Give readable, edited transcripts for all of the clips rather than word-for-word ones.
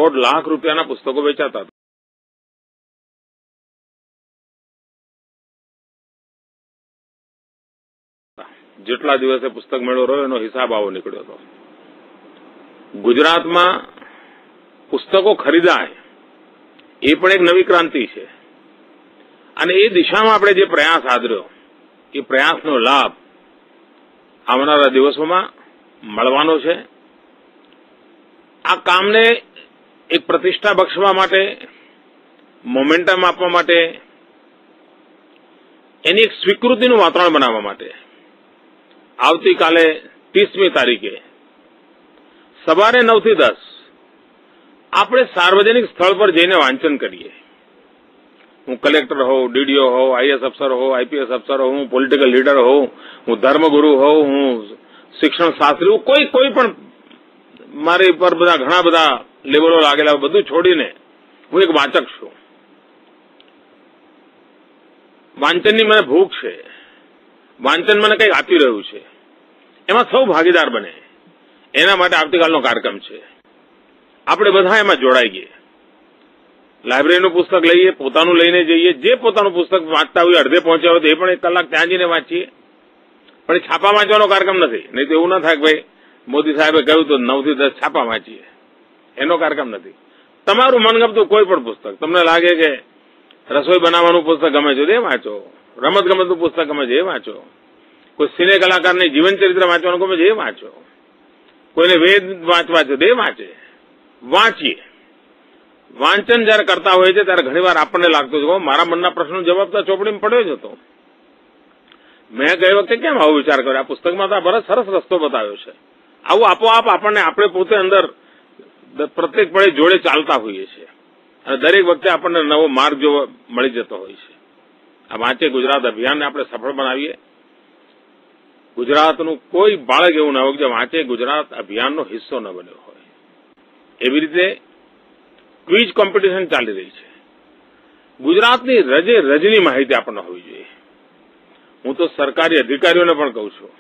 1.5 લાખ રૂપિયાના પુસ્તકો વેચાતા હતા. જેટલા દિવસે પુસ્તક મેળો રહ્યો એનો હિસાબ આવો નીકળ્યો હતો. ગુજરાતમાં પુસ્તકો ખરીદાય એ પણ એક નવી ક્રાંતિ છે અને એ દિશામાં આપણે જે પ્રયાસ આદર્યો એ પ્રયાસનો લાભ આવનારા દિવસોમાં મળવાનો છે. આ કામને એક પ્રતિષ્ઠા બક્ષવા માટે, મોમેન્ટમ આપવા માટે, એની એક સ્વીકૃતિનું વાતાવરણ બનાવવા માટે આવતીકાલે 30મી તારીખે સવારે 9 થી 10 આપણે સાર્વજનિક સ્થળ પર જઈને વાંચન કરીએ. હું કલેક્ટર હોઉં, ડીડીઓ હોઉં, આઈએસ અફસર હોઉં, આઈપીએસ અફસર હોઉં, હું પોલિટિકલ લીડર હોઉં, હું ધર્મગુરુ હોઉં, હું શિક્ષણ શાસ્ત્રી હોઉં, કોઈ પણ મારી પર બધા ઘણા બધા લેબલો લાગેલા, બધું છોડીને હું એક વાચક છું. વાંચનની મને ભૂખ છે, વાંચન મને કંઈક આપી રહ્યું છે, એમાં સૌ ભાગીદાર બને એના માટે આવતીકાલનો કાર્યક્રમ છે. આપણે બધા એમાં જોડાઈ ગઈએ. લાઇબ્રેરીનું પુસ્તક લઈએ, પોતાનું લઈને જઈએ, જે પોતાનું પુસ્તક વાંચતા હોય અડધે પહોંચ્યા હોય તો એ પણ 1 કલાક ત્યાં જઈને વાંચીએ. પણ એ છાપા વાંચવાનો કાર્યક્રમ નથી. નહીં તો એવું ના થાય કે ભાઈ મોદી સાહેબે કહ્યું તો 9 થી 10 છાપા વાંચીએ, એનો કાર્યક્રમ નથી. તમારું મનગમતું કોઈ પણ પુસ્તક, તમને લાગે કે રસોઈ બનાવવાનું પુસ્તક ગમે છે એ વાંચો, રમત ગમતનું પુસ્તક ગમે છે એ વાંચો, કોઈ સિને કલાકારની જીવન ચરિત્ર વાંચવાનું ગમે છે એ વાંચો, કોઈને વેદ વાંચવા છે એ વાંચીએ. વાંચન જયારે કરતા હોય છે ત્યારે ઘણીવાર આપણને લાગતું છે મારા મનના પ્રશ્નનો જવાબ તો ચોપડીમાં પડ્યો જ હતો. મેં ગઈ વખતે કેમ આવો વિચાર કર્યો? આ પુસ્તકમાં તો આ સરસ રસ્તો બતાવ્યો છે. આવું આપોઆપ આપણે પોતે અંદર પ્રત્યેક પળે જોડે ચાલતા હોઈએ છીએ અને દરેક વખતે આપણને નવો માર્ગ જો મળી જતો હોય છે. આ વાંચે ગુજરાત અભિયાનને આપણે સફળ બનાવીએ. ગુજરાતનું કોઈ બાળક એવું ના હોય જે વાંચે ગુજરાત અભિયાનનો હિસ્સો ન બન્યો હોય. એવી રીતે ક્વિઝ કોમ્પિટિશન ચાલી રહી છે. ગુજરાતની રજની માહિતી આપણને હોવી જોઈએ. હું તો સરકારી અધિકારીઓને પણ કહું છું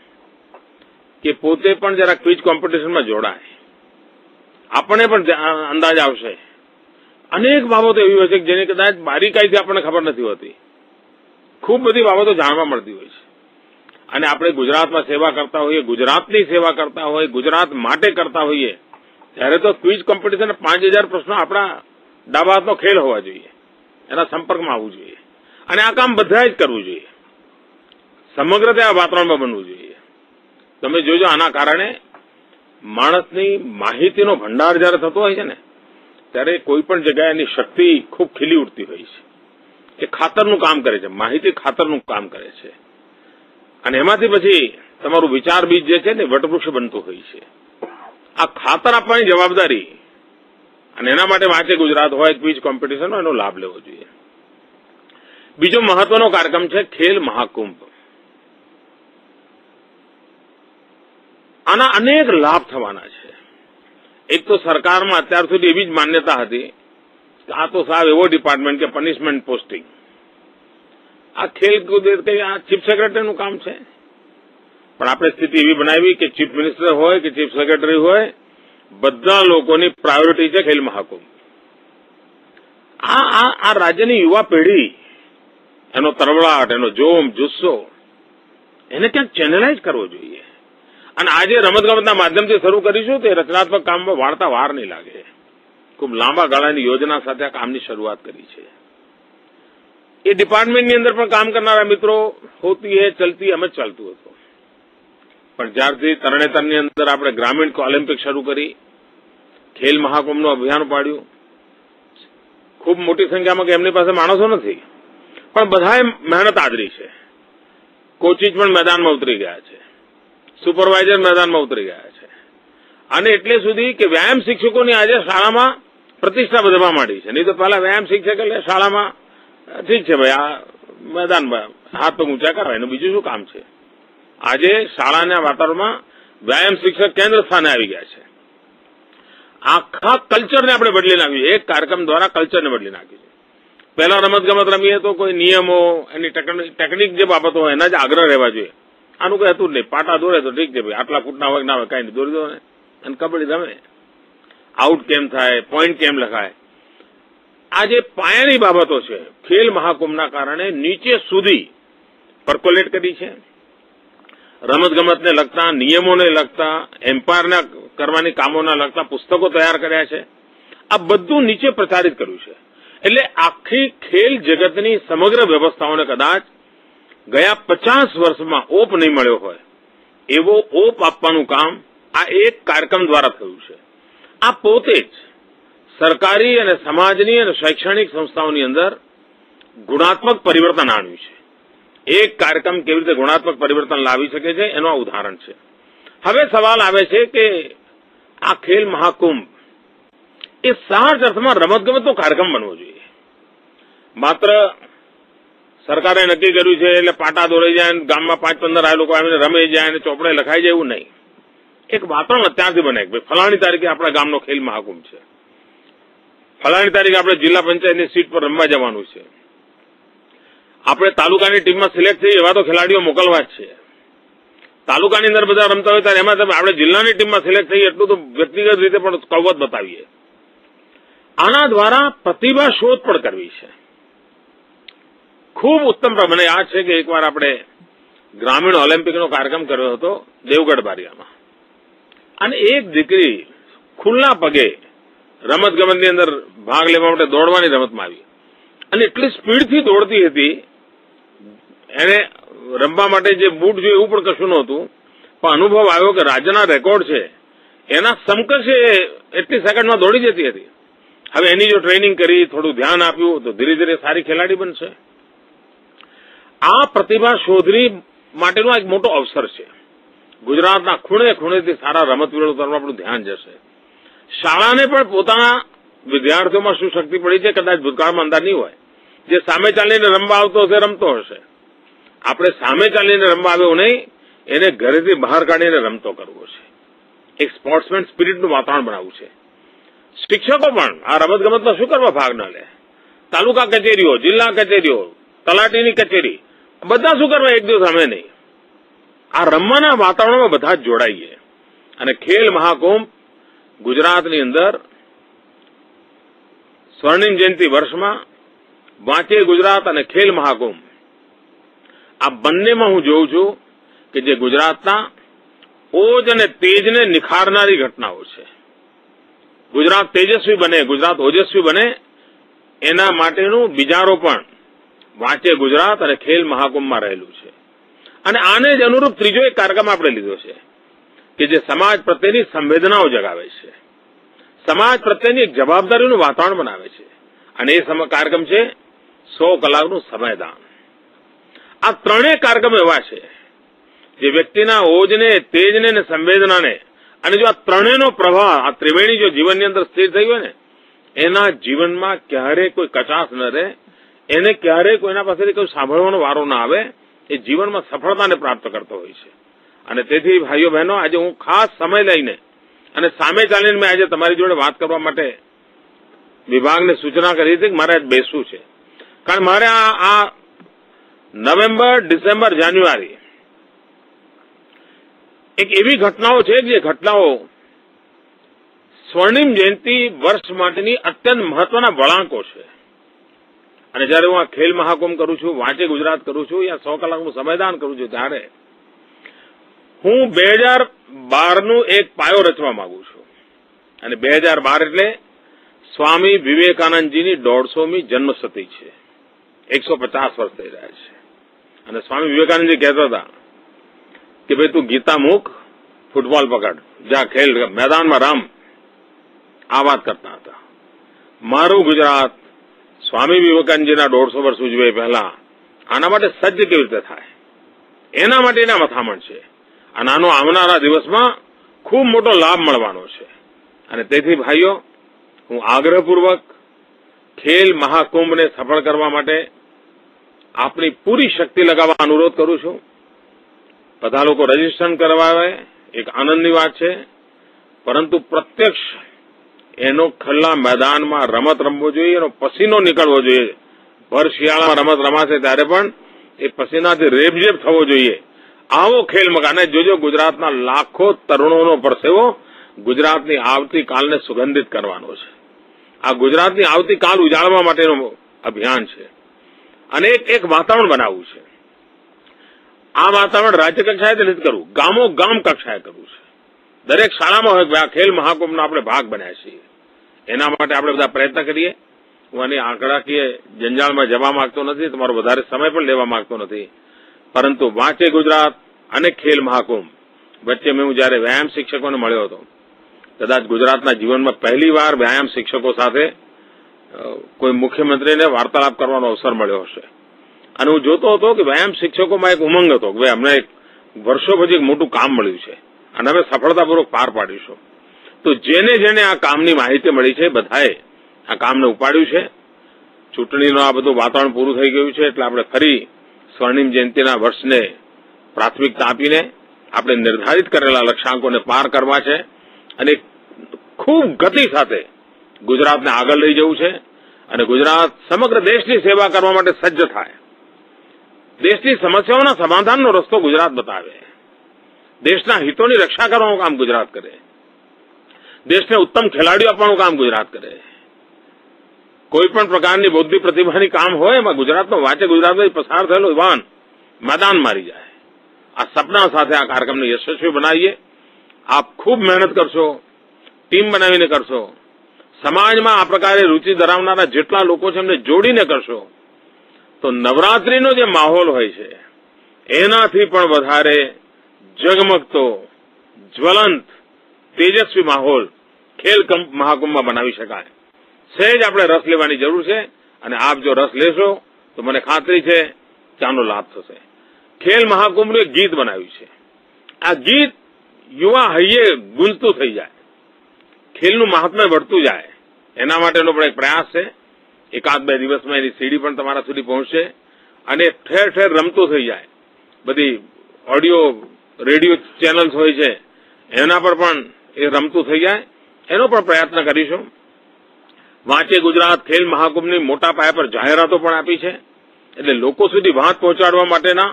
કે પોતે પણ જરા ક્વિઝ કોમ્પિટિશનમાં જોડાય. આપણને પણ અંદાજ આવશે. અનેક બાબતો એવી હોય છે કે જેની કદાચ બારીકાઈથી આપણને ખબર નથી હોતી. ખૂબ બધી બાબતો જાણવા મળતી હોય છે અને આપણે ગુજરાતમાં સેવા કરતા હોઈએ, ગુજરાતની સેવા કરતા હોઈએ, ગુજરાત માટે કરતા હોઈએ ત્યારે તો ક્વિઝ કોમ્પિટિશન 5000 પ્રશ્નો આપણા ડાબા હાથનો ખેલ હોવા જોઈએ, એના સંપર્કમાં આવવું જોઈએ અને આ કામ બધા જ કરવું જોઈએ. સમગ્ર ત્યાં વાતાવરણમાં બનવું જોઈએ. તમે જોજો આના કારણે માણસની માહિતીનો ભંડાર જયારે થતો હોય છે ને ત્યારે કોઈ પણ જગ્યાએ એની શક્તિ ખૂબ ખીલી ઉઠતી હોય છે. એ ખાતરનું કામ કરે છે, માહિતી ખાતરનું કામ કરે છે અને એમાંથી પછી તમારું વિચાર બીજ જે છે ને વટવૃક્ષ બનતું હોય છે. આ ખાતર આપવાની જવાબદારી અને એના માટે વાંચે ગુજરાત હોય ક્વિઝ કોમ્પિટિશનનો એનો લાભ લેવો જોઈએ. બીજો મહત્વનો કાર્યક્રમ છે ખેલ મહાકુંભ. આના અનેક લાભ થવાના છે. એક તો સરકારમાં અત્યાર સુધી એવી જ માન્યતા હતી કે આ તો સાહેબ એવો ડિપાર્ટમેન્ટ કે પનિશમેન્ટ પોસ્ટિંગ. આ ખેલકૂદ આ ચીફ સેક્રેટરીનું કામ છે. પણ આપણે સ્થિતિ એવી બનાવી કે ચીફ મિનિસ્ટર હોય કે ચીફ સેક્રેટરી હોય, બધા લોકોની પ્રાયોરિટી છે ખેલ મહાકુંભ. આ રાજ્યની યુવા પેઢી, એનો તરવડાટ, એનો જોમ જુસ્સો એને ક્યાંક ચેનલાઇઝ કરવો જોઈએ અને આજે રમતગમતના માધ્યમથી શરૂ કરીશું તે રચનાત્મક કામમાં વાળતા વાર નહીં લાગે. ખૂબ લાંબા ગાળાની યોજના સાથે આ કામની શરૂઆત કરી છે. એ ડિપાર્ટમેન્ટની અંદર પણ કામ કરનારા મિત્રો હોતી હે ચલતી અમે ચાલતું હતું. પણ જ્યારથી તરણેતરની અંદર આપણે ગ્રામીણ ઓલિમ્પિક શરૂ કરી, ખેલ મહાકુંભનું અભિયાન પાડ્યું, ખૂબ મોટી સંખ્યામાં કે એમની પાસે માણસો નથી પણ બધાએ મહેનત આદરી છે. કોચિસ પણ મેદાનમાં ઉતરી ગયા છે, સુપરવાઇઝર મેદાનમાં ઉતરી ગયા છે અને એટલે સુધી કે વ્યાયામ શિક્ષકોની આજે શાળામાં પ્રતિષ્ઠા વધવા માંડી છે. નહીં તો પહેલા વ્યાયામ શિક્ષક એટલે શાળામાં ઠીક છે ભાઈ આ મેદાનમાં હાથ પગ ઊંચા કરાવે એનું બીજું શું કામ છે. આજે શાળાના વાતાવરણમાં વ્યાયામ શિક્ષક કેન્દ્ર સ્થાને આવી ગયા છે. આખા કલ્ચરને આપણે બદલી નાખ્યું. એક કાર્યક્રમ દ્વારા કલ્ચરને બદલી નાખ્યું છે. પહેલા રમતગમત રમીએ તો કોઈ નિયમો, એની ટેકનિક જે બાબતો હોય એના જ આગ્રહ રહેવા જોઈએ. આનું કઈ હતું જ નહીં. પાટા દોરે તો ઠીક છે ભાઈ, આટલા ફૂટના હોય ના હોય કઈ નહીં, દોરી દો ને અને કબડ્ડી રમે. આઉટ કેમ થાય, પોઈન્ટ કેમ લખાય, આ જે પાયાની બાબતો છે ખેલ મહાકુંભના કારણે નીચે સુધી પર્કોલેટ કરી છે. રમતગમતને લગતા, નિયમોને લગતા, એમ્પાયરના કરવાની કામોના લગતા પુસ્તકો તૈયાર કર્યા છે. આ બધું નીચે પ્રચારિત કર્યું છે. એટલે આખી ખેલ જગતની સમગ્ર વ્યવસ્થાઓને કદાચ ગયા 50 વર્ષમાં ઓપ નહીં મળ્યો હોય એવો ઓપ આપવાનું કામ આ એક કાર્યક્રમ દ્વારા થયું છે. આ પોતે જ સરકારી અને સમાજની અને શૈક્ષણિક સંસ્થાઓની અંદર ગુણાત્મક પરિવર્તન આવ્યું છે. એક કાર્યક્રમ કેવી રીતે ગુણાત્મક પરિવર્તન લાવી શકે છે એનું આ ઉદાહરણ છે. હવે સવાલ આવે છે કે આ ખેલ મહાકુંભ એ સાચા અર્થમાં રમતગમતનો કાર્યક્રમ બનવો જોઈએ. માત્ર સરકારે નક્કી કર્યું છે એટલે પાટા દોરાઈ જાય, ગામમાં 5-15 આ લોકો આવીને રમે જાય અને ચોપડે લખાઈ જાય એવું નહીં. એક વાતાવરણ અત્યારથી બને કે ફલાણી તારીખે આપણા ગામનો ખેલ મહાકુંભ છે, ફલાણી તારીખે આપણે જિલ્લા પંચાયતની સીટ પર રમવા જવાનું છે, આપણે તાલુકાની ટીમમાં સિલેક્ટ થઈ એવા તો ખેલાડીઓ મોકલવા જ છે. તાલુકાની અંદર બધા રમતા હોય ત્યારે એમાં આપણે જિલ્લાની ટીમમાં સિલેક્ટ થઈ એટલું તો વ્યક્તિગત રીતે પણ કવત બતાવીએ. આના દ્વારા પ્રતિભા શોધ પણ કરવી છે. ખૂબ ઉત્તમ. મને યાદ છે કે એકવાર આપણે ગ્રામીણ ઓલિમ્પિકનો કાર્યક્રમ કર્યો હતો દેવગઢ બારિયામાં, અને એક દીકરી ખુલ્લા પગે રમતગમતની અંદર ભાગ લેવા માટે દોડવાની રમતમાં આવી અને એટલી સ્પીડથી દોડતી હતી, એને રમવા માટે જે બૂટ જોઈએ એવું પણ કશું નહોતું, પણ અનુભવ આવ્યો કે રાજ્યના રેકોર્ડ છે એના સમકક્ષે એટલી સેકન્ડમાં દોડી જતી હતી. હવે એની જો ટ્રેનિંગ કરી, થોડું ધ્યાન આપ્યું તો ધીરે ધીરે સારી ખેલાડી બનશે. આ પ્રતિભા શોધની માટેનો એક મોટો અવસર છે. ગુજરાતના ખૂણે ખૂણેથી સારા રમતવીરો તરફ આપણું ધ્યાન જશે. શાળાને પણ પોતાના વિદ્યાર્થીઓમાં શું શક્તિ પડી છે કદાચ ભૂતકાળમાં અંદાજ નહીં હોય. જે સામે ચાલીને રમવા આવતો હશે રમતો હશે. આપણે સામે ચાલીને રમવા આવ્યો નહીં, એને ઘરેથી બહાર કાઢીને રમતો કરવો છે. એક સ્પોર્ટ્સમેન સ્પિરિટનું વાતાવરણ બનાવવું છે. શિક્ષકો પણ આ રમતગમતમાં શું કરવા ભાગ ન લે? તાલુકા કચેરીઓ, જિલ્લા કચેરીઓ, તલાટીની કચેરી, બધા શું કરવા એક દિવસ અમે નહીં? આ રમવાના વાતાવરણમાં બધા જ જોડાઈએ. અને ખેલ મહાકુંભ ગુજરાતની અંદર સ્વર્ણિમ જયંતિ વર્ષમાં વાંચે ગુજરાત અને ખેલ મહાકુંભ આ બંનેમાં હું જોઉં છું કે જે ગુજરાતના ઓજ અને તેજને નિખારનારી ઘટનાઓ છે. ગુજરાત તેજસ્વી બને, ગુજરાત ઓજસ્વી બને, એના માટેનું બીજારોપણ વાંચે ગુજરાત અને ખેલ મહાકુંભમાં રહેલું છે. અને આને જ અનુરૂપ ત્રીજો એક કાર્યક્રમ આપણે લીધો છે કે જે સમાજ પ્રત્યેની સંવેદનાઓ જગાવે છે, સમાજ પ્રત્યેની એક જવાબદારીનું વાતાવરણ બનાવે છે. અને એ કાર્યક્રમ છે 100 કલાકનું સમયદાન. આ ત્રણેય કાર્યક્રમ એવા છે જે વ્યક્તિના ઓજને, તેજને અને સંવેદનાને, અને જો આ ત્રણેયનો પ્રવાહ, આ ત્રિવેણી જો જીવનની અંદર સ્થિર થઈ હોય ને, એના જીવનમાં ક્યારેય કોઈ કચાશ ન રહે, એને ક્યારેય કોઈના પાસેથી કોઈ સાંભળવાનો વારો ના આવે, એ જીવનમાં સફળતાને પ્રાપ્ત કરતો હોય છે. અને તેથી ભાઈઓ બહેનો, આજે હું ખાસ સમય લઈને અને સામે ચાલીને મેં આજે તમારી જોડે વાત કરવા માટે વિભાગને સૂચના કરી હતી કે મારે આજ બેસવું છે. કારણ મારે આ નવેમ્બર, ડિસેમ્બર, જાન્યુઆરી એક એવી ઘટનાઓ છે જે ઘટનાઓ સ્વર્ણિમ જયંતિ વર્ષ માટેની અત્યંત મહત્વના વળાંકો છે. અને જયારે હું આ ખેલ મહાકુંભ કરું છું, વાંચે ગુજરાત કરું છું, યા 100 કલાકનું સમયદાન કરું છું, ત્યારે હું 2012નું એક પાયો રચવા માંગુ છું. અને 2012 એટલે સ્વામી વિવેકાનંદજીની 150મી જન્મશતી છે. 150 વર્ષ થઈ રહ્યા છે. અને સ્વામી વિવેકાનંદજી કહેતા હતા કે ભાઈ તું ગીતા મૂક, ફૂટબોલ પકડ, જા ખેલ મેદાનમાં રમ. આ વાત કરતા હતા. મારું ગુજરાત સ્વામી વિવેકાનંદજીના 150 વર્ષ ઉજવે પહેલા આના માટે સજ્જ કેવી રીતે થાય, એના માટેના મથામણ છે. અને આનો આવનારા દિવસમાં ખૂબ મોટો લાભ મળવાનો છે. અને તેથી ભાઈઓ, હું આગ્રહપૂર્વક ખેલ મહાકુંભને સફળ કરવા માટે આપણી પૂરી શક્તિ લગાવવા અનુરોધ કરું છું. બધા લોકો રજીસ્ટ્રેશન કરવાવે, એક આનંદની વાત છે. પરંતુ પ્રત્યક્ષ એનો ખલ્લા મેદાનમાં રમત રમવો જોઈએ, એનો પસીનો નીકળવો જોઈએ. ભર શિયાળામાં રમત રમાશે ત્યારે પણ એ પસીનાથી રેબઝેબ થવો જોઈએ. આવો ખેલ મકાને જોજો ગુજરાતના લાખો તરુણોનો પરસેવો ગુજરાતની આવતીકાલને સુગંધિત કરવાનો છે. આ ગુજરાતની આવતીકાલ ઉજાળવા માટેનું અભિયાન છે અને એક વાતાવરણ બનાવવું છે. આ વાતાવરણ રાજ્ય કક્ષાએથી નથી કરવું, ગામો ગામ કક્ષાએ કરવું છે. દરેક શાળામાં હોય કે આ ખેલ મહાકુંભનો આપણે ભાગ બન્યા છીએ. એના માટે આપણે બધા પ્રયત્ન કરીએ. હું આની આંકડાકીય જંજાળમાં જવા માંગતો નથી, તમારો વધારે સમય પણ લેવા માંગતો નથી, પરંતુ વાંચે ગુજરાત અને ખેલ મહાકુંભ વચ્ચે હું જયારે વ્યાયામ શિક્ષકોને મળ્યો હતો, કદાચ ગુજરાતના જીવનમાં પહેલીવાર વ્યાયામ શિક્ષકો સાથે કોઈ મુખ્યમંત્રીને વાર્તાલાપ કરવાનો અવસર મળ્યો હશે. અને હું જોતો હતો કે વ્યાયામ શિક્ષકોમાં એક ઉમંગ હતો કે ભાઈ અમને વર્ષો પછી એક મોટું કામ મળ્યું છે અને અમે સફળતાપૂર્વક પાર પાડીશું. તો જેને આ કામની માહિતી મળી છે બધાએ આ કામને ઉપાડ્યું છે. ચૂંટણીનું આ બધું વાતાવરણ પૂરું થઈ ગયું છે એટલે આપણે ફરી સ્વર્ણિમ જયંતિના વર્ષને પ્રાથમિકતા આપીને આપણે નિર્ધારિત કરેલા લક્ષ્યાંકોને પાર કરવા છે અને ખૂબ ગતિ સાથે ગુજરાતને આગળ લઈ જવું છે અને ગુજરાત સમગ્ર દેશની સેવા કરવા માટે સજ્જ થાય. દેશની સમસ્યાઓના સમાધાનનો રસ્તો ગુજરાત બતાવે. દેશના હિતોની રક્ષા કરવાનું કામ ગુજરાત કરે. દેશને ઉત્તમ ખેલાડીઓ આપવાનું કામ ગુજરાત કરે. કોઈ પણ પ્રકારની બૌદ્ધિક પ્રતિભાની કામ હોય એમાં ગુજરાતનો વાંચે ગુજરાતમાંથી પસાર થયેલો યુવાન મેદાન મારી જાય. આ સપના સાથે આ કાર્યક્રમને યશસ્વી બનાવીએ. આપ ખૂબ મહેનત કરશો, ટીમ બનાવીને કરશો, સમાજમાં આ પ્રકારે રૂચિ ધરાવનારા જેટલા લોકો છે એમને જોડીને કરશો તો નવરાત્રીનો જે માહોલ હોય છે એનાથી પણ વધારે ઝગમગતો, જ્વલંત, તેજસ્વી માહોલ ખેલ મહાકુંભમાં બનાવી શકાય. સહેજ આપણે રસ લેવાની જરૂર છે અને આપ જો રસ લેશો તો મને ખાતરી છે કે આનો લાભ થશે. ખેલ મહાકુંભનું એક ગીત બનાવ્યું છે. આ ગીત યુવા હૈયે ગુંજતું થઈ જાય, ખેલનું મહાત્મ્ય વધતું જાય, એના માટેનો પણ એક પ્રયાસ છે. એકાદ બે દિવસમાં એની સીડી પણ તમારા સુધી પહોંચશે અને ઠેર ઠેર રમતું થઈ જાય. બધી ઓડિયો રેડિયો ચેનલ્સ હોય છે એના પર પણ એ રમતું થઈ જાય, એનો પણ પ્રયત્ન કરીશું. વાંચે ગુજરાત ખેલ મહાકુંભની મોટા પાયા પર જાહેરાતો પણ આપી છે એટલે લોકો સુધી વાત પહોંચાડવા માટેના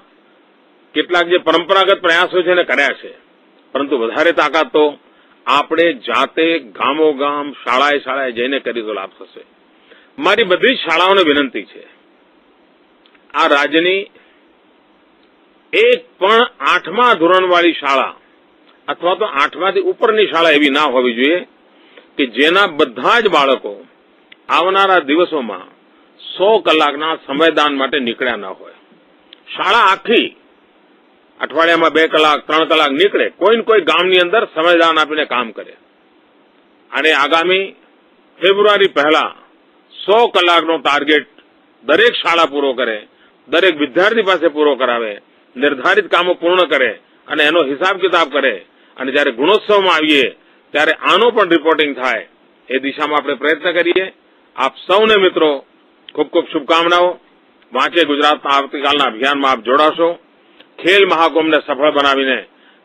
કેટલાક જે પરંપરાગત પ્રયાસો છે એને કર્યા છે, પરંતુ વધારે તાકાત તો આપણે જાતે ગામો ગામ, શાળાએ શાળાએ જઈને કરી તો લાભ થશે. મારી બધી જ શાળાઓને વિનંતી છે, આ રાજ્યની એક પણ 8મા ધોરણવાળી શાળા અથવા તો 8માથી ઉપરની શાળા એવી ના હોવી જોઈએ કે જેના બધા જ બાળકો આવનારા દિવસોમાં 100 કલાકના સમયદાન માટે નીકળ્યા ન હોય. શાળા આખી અઠવાડિયામાં 2 કલાક 3 કલાક નીકળે, કોઈને કોઈ ગામની અંદર સમયદાન આપીને કામ કરે અને આગામી ફેબ્રુઆરી પહેલા 100 કલાકનો ટાર્ગેટ દરેક શાળા પૂરો કરે, દરેક વિદ્યાર્થી પાસે પૂરો કરાવે, નિર્ધારિત કામો પૂર્ણ કરે અને એનો હિસાબ કિતાબ કરે અને જ્યારે ગુણોત્સવમાં આવીએ ત્યારે આનો પણ રિપોર્ટિંગ થાય એ દિશામાં આપણે પ્રયત્ન કરીએ. આપ સૌને મિત્રો ખૂબ ખૂબ શુભકામનાઓ. વાંચે ગુજરાતના આવતીકાલના અભિયાનમાં આપ જોડાશો. ખેલ મહાકુંભને સફળ બનાવીને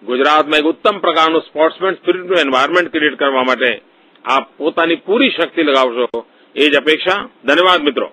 ગુજરાતમાં એક ઉત્તમ પ્રકારનું સ્પોર્ટ્સમેન સ્પિરિટનું એન્વાયરમેન્ટ ક્રિએટ કરવા માટે આપ પોતાની પૂરી શક્તિ લગાવશો એ જ અપેક્ષા. ધન્યવાદ મિત્રો.